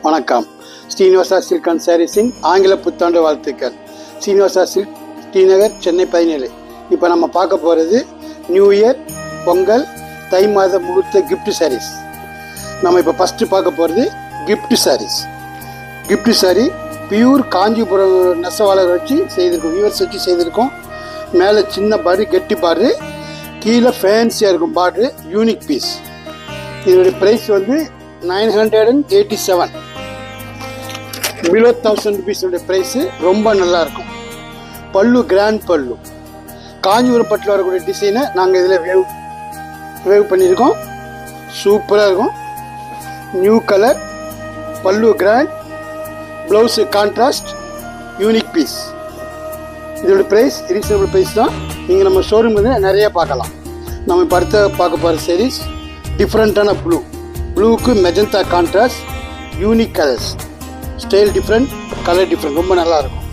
வணக்கம். Srinivasa silk and சாரீஸின் ஆங்கில புத்தாண்டு வாழ்த்துக்கள். ஸ்ரீனிவாசா சில்க், ஸ்ரீநகர், சென்னை 17. இப்போ நம்ம பார்க்க போகிறது நியூ இயர், பொங்கல், தை மாத முகூர்த்த கிஃப்ட் சாரீஸ். நம்ம இப்போ ஃபஸ்ட்டு பார்க்க போகிறது gift saris. Gift sari pure Kanchipuram நெசவாளர் வச்சு செய்திருக்கோம், வியூவர்ஸ் வச்சு செய்திருக்கோம். மேலே சின்ன பார்டரு, கெட்டி பார்டரு, கீழே ஃபேன்சியாக இருக்கும் பார்டரு, யூனிக் பீஸ். இதனுடைய ப்ரைஸ் வந்து 987. பிலோ 1000 ருபீஸோட ப்ரைஸு. ரொம்ப நல்லாயிருக்கும். பல்லு கிராண்ட் பல்லு, காஞ்சிபுரம் பட்டில் வரக்கூடிய டிசைனை நாங்கள் இதில் வேவ் பண்ணியிருக்கோம். சூப்பராக இருக்கும். நியூ கலர், பல்லு grand, blouse contrast, unique piece. இதோட ப்ரைஸ் ரீசனபிள் ப்ரைஸ் தான். நீங்கள் நம்ம ஷோரூம் வந்து நிறைய பார்க்கலாம். நம்ம இப்போ அடுத்த பார்க்க போகிற சாரீஸ் டிஃப்ரெண்ட்டான ப்ளூக்கு magenta contrast, unique colours, style different, colour different, ரொம்ப நல்லாயிருக்கும்.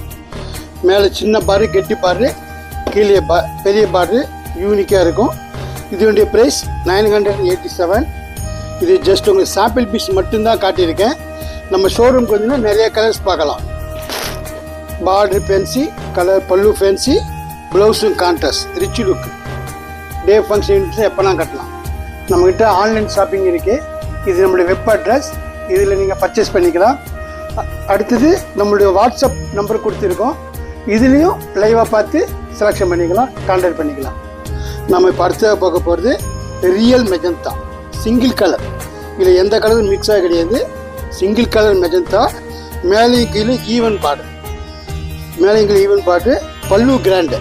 மேலே சின்ன பாரு, கெட்டி பாரு, கீழே பெரிய பாரு, யூனிக்காக இருக்கும். இதனுடைய ப்ரைஸ் 987. இது ஜஸ்ட் உங்களுக்கு சாம்பிள் பீஸ் மட்டும்தான் காட்டியிருக்கேன். நம்ம ஷோரூம்க்கு வந்து நிறைய கலர்ஸ் பார்க்கலாம். பார்டர் ஃபேன்சி, கலர் பல்லு ஃபேன்சி, ப்ளவுஸும் contrast, rich look. Day function எப்போனா கட்டலாம். நம்மக்கிட்ட ஆன்லைன் ஷாப்பிங் இருக்குது. இது நம்மளுடைய வெப் அட்ரஸ். இதில் நீங்கள் பர்ச்சேஸ் பண்ணிக்கலாம். அடுத்தது நம்மளுடைய வாட்ஸ்அப் நம்பர் கொடுத்துருக்கோம். இதுலேயும் லைவாக பார்த்து செலெக்ஷன் பண்ணிக்கலாம், கான்டாக்ட் பண்ணிக்கலாம். நம்ம இப்போ அடுத்ததாக பார்க்க போகிறது ரியல் மெஜந்தா சிங்கிள் கலர். இதில் எந்த கலரும் மிக்ஸாக கிடையாது. சிங்கிள் கலர் மெஜந்தா, மேலே கீழே ஈவன் பார்டர், மேலே கீழே ஈவன் பார்டர், பல்லு கிராண்டு,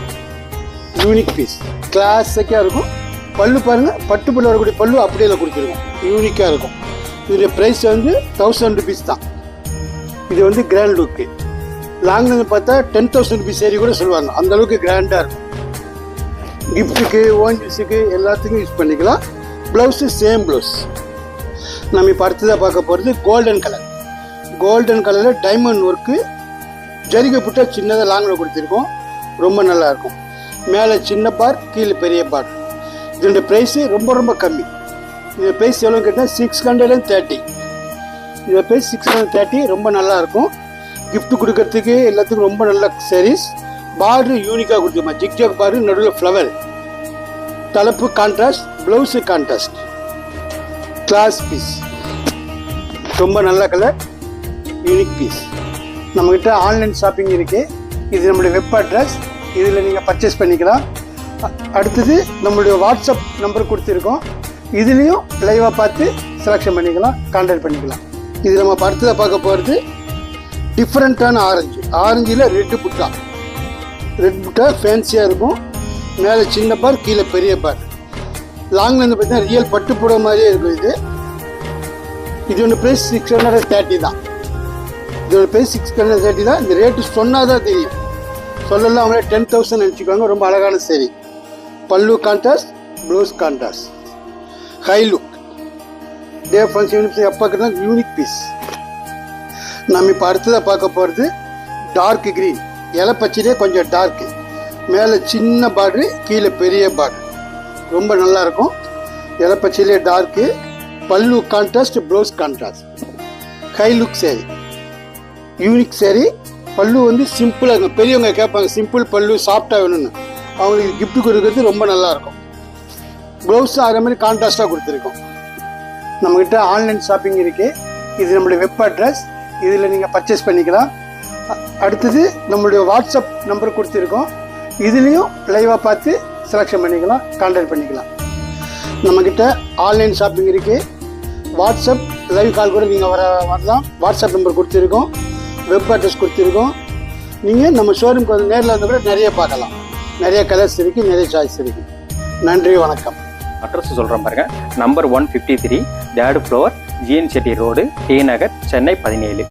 யூனிக் பீஸ், கிளாஸிக்காக இருக்கும். பல்லு பாருங்கள், பட்டு பல்லு வரக்கூடிய பல்லு அப்படியே கொடுத்துருக்கோம், யூனிக்காக இருக்கும். இதோடைய ப்ரைஸ் வந்து 1000 ருபீஸ் தான். இது வந்து கிராண்ட் லுக்கு. லாங்லேருந்து பார்த்தா 10,000 ருபீஸ் சேரீ கூட சொல்லுவாங்க, அந்தளவுக்கு கிராண்டாக இருக்கும். கிஃப்ட்டுக்கு, ஓன்ஜூஸுக்கு எல்லாத்துக்கும் யூஸ் பண்ணிக்கலாம். Blouse same blouse. நம்ம இப்போ அடுத்ததாக பார்க்க போகிறது கோல்டன் கலர். கோல்டன் கலரில் டைமண்ட் ஒர்க்கு, ஜரிகை புட்டா சின்னதாக லாங்கில் கொடுத்துருக்கோம், ரொம்ப நல்லாயிருக்கும். மேலே சின்ன பார், கீழே பெரிய பார். இதோட ப்ரைஸு ரொம்ப ரொம்ப கம்மி. இதோட ப்ரைஸ் எவ்வளோ கேட்டால் 630. இதோட ப்ரைஸ் 630, ரொம்ப நல்லாயிருக்கும். கிஃப்ட் கொடுக்கறதுக்கு எல்லாத்துக்கும் ரொம்ப நல்ல சாரீஸ். பார்டரு யூனிக்காக கொடுத்துருமா, ஜிக்ஜாக் பார்டரு, நடுவில் ஃப்ளவர், தலைப்பு contrast, blouse contrast, class piece, ரொம்ப நல்ல கலர், யூனிக் பீஸ். நம்மக்கிட்ட ஆன்லைன் ஷாப்பிங் இருக்குது. இது நம்மளுடைய வெப் அட்ரஸ். இதில் நீங்கள் பர்ச்சேஸ் பண்ணிக்கலாம். அடுத்தது நம்மளுடைய வாட்ஸ்அப் நம்பர் கொடுத்துருக்கோம். இதுலேயும் லைவாக பார்த்து செலெக்ஷன் பண்ணிக்கலாம், கான்டாக்ட் பண்ணிக்கலாம். இது நம்ம அடுத்ததாக பார்க்க போகிறது டிஃப்ரெண்ட்டான ஆரஞ்சு. ஆரஞ்சில் ரெட்டு புட்டா, ரெட் புட்டா ஃபேன்சியாக இருக்கும். மேலே சின்ன பார், கீழே பெரிய பார். லாங்லேருந்து பார்த்தீங்கன்னா ரியல் பட்டு புடவை மாதிரியே இருக்கும். இதோட ப்ரைஸ் 630 தான். இதோட ப்ரைஸ் 630 தான். இந்த ரேட்டு சொன்னால் தான் தெரியும், சொல்லலாம் அவங்களே 10,000 நினச்சிக்குவாங்க. ரொம்ப அழகான சேரீ. பல்லு contrast, blouse contrast, high look. Day function எப்போ தான் யூனிக் பீஸ். நம்ம இப்போ அடுத்ததாக பார்க்க போகிறது டார்க் க்ரீன், இலை பச்சையிலே கொஞ்சம் டார்க்கு. மேலே சின்ன பார்டரு, கீழே பெரிய பார்டர், ரொம்ப நல்லாயிருக்கும். இலை பச்சையிலே டார்க்கு, பல்லு contrast, blouse contrast, high look sari, unique sari. பல்லு வந்து சிம்பிளாக இருக்கும். பெரியவங்க கேட்பாங்க சிம்பிள் பல்லு சாஃப்டாக வேணும்னு, அவங்களுக்கு கிஃப்ட் கொடுக்கறது ரொம்ப நல்லாயிருக்கும். ப்ளவுஸும் அதே மாதிரி கான்ட்ராஸ்டாக கொடுத்துருக்கோம். நம்மக்கிட்ட ஆன்லைன் ஷாப்பிங் இருக்குது. இது நம்மளுடைய வெப் அட்ரஸ். இதில் நீங்கள் பர்ச்சேஸ் பண்ணிக்கலாம். அடுத்தது நம்மளுடைய வாட்ஸ்அப் நம்பர் கொடுத்துருக்கோம். இதுலேயும் லைவாக பார்த்து செலெக்ஷன் பண்ணிக்கலாம், கான்டாக்ட் பண்ணிக்கலாம். நம்மக்கிட்ட ஆன்லைன் ஷாப்பிங் இருக்குது. வாட்ஸ்அப் லைவ் கால் கூட நீங்கள் வரலாம். வாட்ஸ்அப் நம்பர் கொடுத்துருக்கோம், வெப் அட்ரஸ் கொடுத்துருக்கோம். நீங்கள் நம்ம ஷோரூம்க்கு வந்து நேரில் வந்து கூட நிறைய பார்க்கலாம். நிறைய கலர்ஸ் இருக்குது, நிறைய சாய்ஸ் இருக்குது. நன்றி, வணக்கம். அட்ரஸ் சொல்கிறேன் பாருங்க. Number 153 third floor, GN Chetty road, T Nagar, Chennai 17.